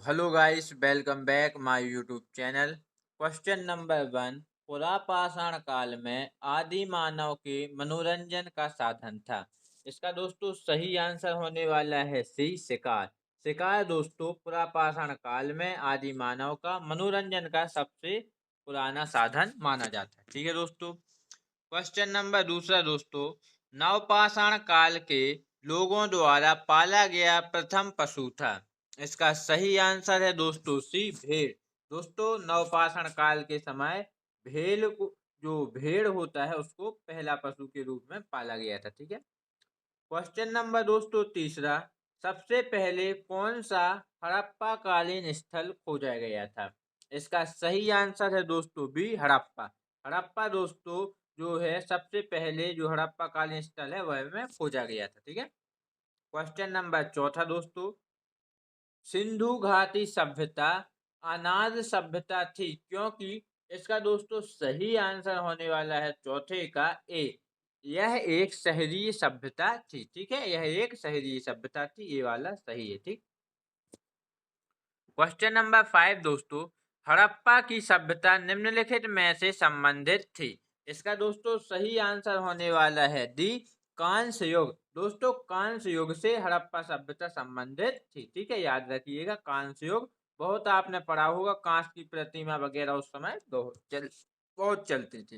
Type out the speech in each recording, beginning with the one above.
Hello guys, welcome back my YouTube channel. Question number 1। पुरापाषाण काल में आदि मानव के मनोरंजन का साधन था। इसका दोस्तों सही आंसर होने वाला है सी, शिकार। शिकार दोस्तों पुरापाषाण काल में आदि मानव का मनोरंजन का सबसे पुराना साधन माना जाता है। ठीक है दोस्तों। क्वेश्चन नंबर दूसरा दोस्तों, नवपाषाण काल के लोगों द्वारा पाला गया प्रथम पशु था। इसका सही आंसर है दोस्तों सी, भेड़। दोस्तों नवपाषाण काल के समय भेड़ को, जो भेड़ होता है, उसको पहला पशु के रूप में पाला गया था। ठीक है। क्वेश्चन नंबर दोस्तों तीसरा, सबसे पहले कौन सा हड़प्पा कालीन स्थल खोजा गया था। इसका सही आंसर है दोस्तों बी, हड़प्पा। हड़प्पा दोस्तों जो है सबसे पहले जो हड़प्पा कालीन स्थल है वह में खोजा गया था। ठीक है। क्वेश्चन नंबर चौथा दोस्तों, सिंधु घाटी सभ्यता अनाज सभ्यता थी क्योंकि। इसका दोस्तों सही आंसर होने वाला है चौथे का ए, यह एक शहरीय सभ्यता थी। ठीक है, यह एक शहरीय सभ्यता थी, ये वाला सही है। ठीक। क्वेश्चन नंबर 5 दोस्तों, हड़प्पा की सभ्यता निम्नलिखित में से संबंधित थी। इसका दोस्तों सही आंसर होने वाला है डी, कांस्य युग। दोस्तों कांस्य युग से हड़प्पा सभ्यता संबंधित थी। ठीक है, याद रखिएगा कांस्य युग बहुत आपने पढ़ा होगा, कांस्य की प्रतिमा वगैरह उस समय बहुत चलती थी।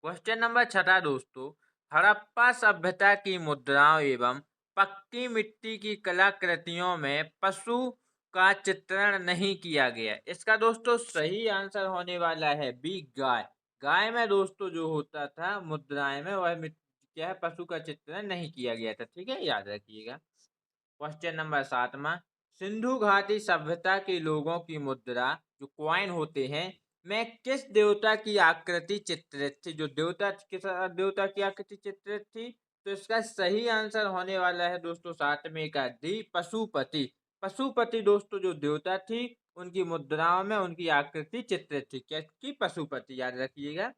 क्वेश्चन नंबर 6 दोस्तों, हड़प्पा सभ्यता की मुद्राओं एवं पक्की मिट्टी की कलाकृतियों में पशु का चित्रण नहीं किया गया। इसका दोस्तों सही आंसर होने वाला है बी, गाय। गाय में दोस्तों जो होता था मुद्राएं में, वह क्या है, पशु का चित्रण नहीं किया गया था। ठीक है, याद रखिएगा। क्वेश्चन नंबर 7वां, सिंधु घाटी सभ्यता के लोगों की मुद्रा जो क्वाइन होते हैं में किस देवता की आकृति चित्रित थी। जो देवता किस देवता की आकृति चित्रित थी, तो इसका सही आंसर होने वाला है दोस्तों 7वें का डी, पशुपति। पशुपति दोस्तों जो देवता थी, उनकी मुद्राओं में उनकी आकृति चित्रित थी। क्या की? पशुपति, याद रखिएगा।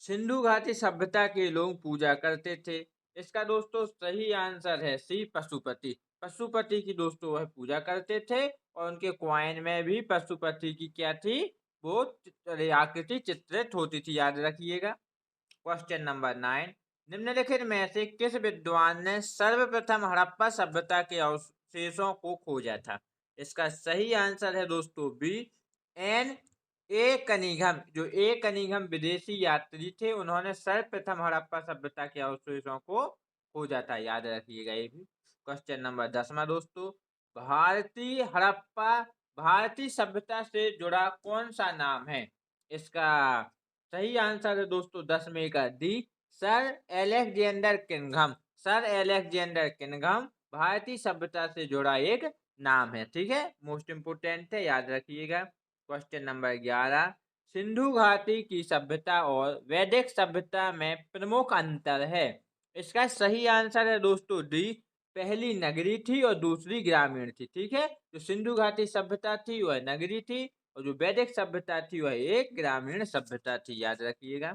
सिंधु घाटी सभ्यता के लोग पूजा करते थे। इसका दोस्तों सही आंसर है सी, पशुपति। पशुपति की दोस्तों वह पूजा करते थे और उनके क्वाइन में भी पशुपति की क्या थी, वो आकृति चित्रित होती थी। याद रखिएगा। क्वेश्चन नंबर 9, निम्नलिखित में से किस विद्वान ने सर्वप्रथम हड़प्पा सभ्यता के अवशेषों को खोजा था। इसका सही आंसर है दोस्तों बी, एन ए कनिघम। जो ए कनिघम विदेशी यात्री थे, उन्होंने सर्वप्रथम हड़प्पा सभ्यता के अवशेषों को खोजा था। याद रखिएगा ये भी। क्वेश्चन नंबर 10वां दोस्तों, भारतीय हड़प्पा भारतीय सभ्यता से जुड़ा कौन सा नाम है। इसका सही आंसर है दोस्तों 10वें का डी, sir Alexander Cunningham. Sir Alexander Cunningham भारतीय सभ्यता से जुड़ा एक नाम है। ठीक है, मोस्ट इंपोर्टेंट है, याद रखिएगा। क्वेश्चन नंबर 11, सिंधु घाटी की सभ्यता और वैदिक सभ्यता में प्रमुख अंतर है। इसका सही आंसर है दोस्तों डी, पहली नगरी थी और दूसरी ग्रामीण थी। ठीक है, जो सिंधु घाटी सभ्यता थी वह नगरी थी और जो वैदिक सभ्यता थी वह एक ग्रामीण सभ्यता थी। याद रखिएगा।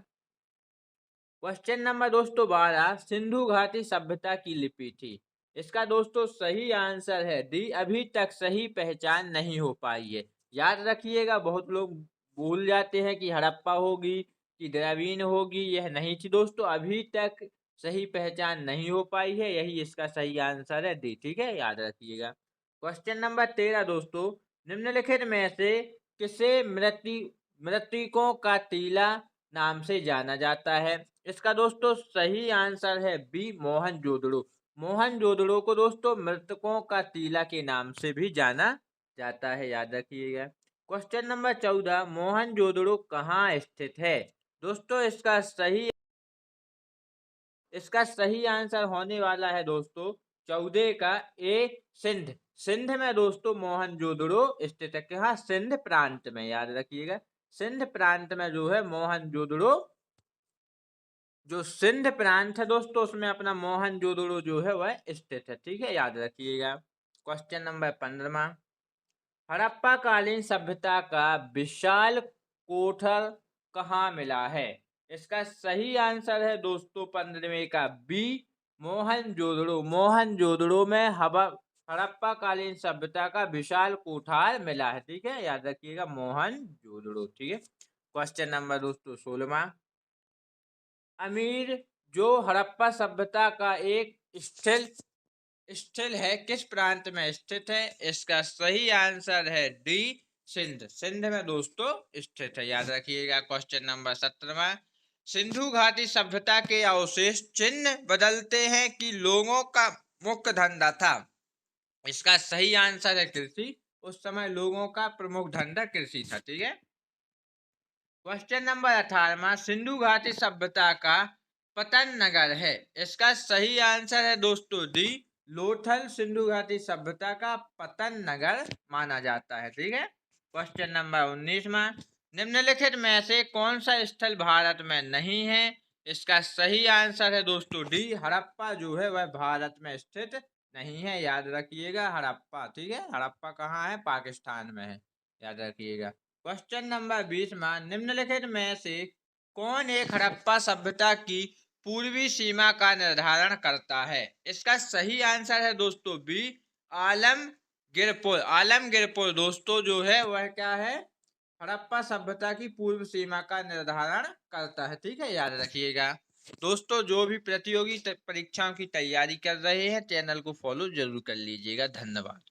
क्वेश्चन नंबर दोस्तों 12, सिंधु घाटी सभ्यता की लिपि थी। इसका दोस्तों सही आंसर है डी, अभी तक सही पहचान नहीं हो पाई है। याद रखिएगा, बहुत लोग भूल जाते हैं कि हड़प्पा होगी कि द्रविड़ होगी, यह नहीं थी दोस्तों, अभी तक सही पहचान नहीं हो पाई है, यही इसका सही आंसर है डी। ठीक है, याद रखिएगा। क्वेश्चन नंबर 13 दोस्तों, निम्नलिखित में से किसे मृतकों का टीला नाम से जाना जाता है। इसका दोस्तों सही आंसर है बी, मोहनजोदड़ो। मोहनजोदड़ो को दोस्तों मृतकों का टीला के नाम से भी जाना जाता है। याद रखिएगा। क्वेश्चन नंबर 14, मोहनजोदड़ो कहाँ स्थित है। दोस्तों इसका सही आंसर होने वाला है दोस्तों 14 का ए, सिंध। सिंध में दोस्तों मोहनजोदड़ो स्थित है। कहाँ? सिंध प्रांत में। याद रखिएगा, सिंध प्रांत में जो है मोहनजोदड़ो, जो सिंध प्रांत है दोस्तों, उसमें अपना मोहनजोदड़ो जो है वह स्थित है। ठीक है, याद रखिएगा। क्वेश्चन नंबर 15, हड़प्पा कालीन सभ्यता का विशाल कोठर कहाँ मिला है। इसका सही आंसर है दोस्तों 15वें का बी, मोहनजोदड़ो। मोहनजोदड़ो में हवा हड़प्पा कालीन सभ्यता का विशाल कोठार मिला है। ठीक है, याद रखिएगा मोहनजोदड़ो। ठीक है, क्वेश्चन नंबर दोस्तों 16। अमीर जो हड़प्पा सभ्यता का एक स्थल स्थल है किस प्रांत में स्थित है? इसका सही आंसर है डी सिंध। सिंध में दोस्तों स्थित है, याद रखिएगा। Question number 17। सिंधु घाटी सभ्यता के अवशेष चिन्ह बदलते हैं कि लोगों का मुख्य धंधा था? इसका सही आंसर है कृषि। उस समय लोगों का प्रमुख धंधा कृषि था। ठीक है, क्वेश्चन नंबर 18। सिंधु घाटी सभ्यता का पतन नगर है? इसका सही आंसर है दोस्तों डी लोथल। सिंधु घाटी सभ्यता का पतन नगर माना जाता है। ठीक है, क्वेश्चन नंबर 19। निम्नलिखित में से कौन सा स्थल भारत में नहीं है? इसका सही आंसर है दोस्तों डी हड़प्पा जो है वह भारत में स्थित नहीं है, याद रखिएगा हड़प्पा। ठीक है, हड़प्पा कहाँ है? पाकिस्तान में है, याद रखिएगा। Question number 20। निम्नलिखित में से कौन एक हड़प्पा सभ्यता की पूर्वी सीमा का निर्धारण करता है? इसका सही आंसर है दोस्तों बी आलमगीरपुर। आलमगीरपुर दोस्तों जो है वह क्या है? हड़प्पा सभ्यता की पूर्व सीमा का निर्धारण करता है। ठीक है, याद रखिएगा। दोस्तों जो भी प्रतियोगी परीक्षाओं की तैयारी कर रहे हैं चैनल को फॉलो जरूर कर लीजिएगा। धन्यवाद।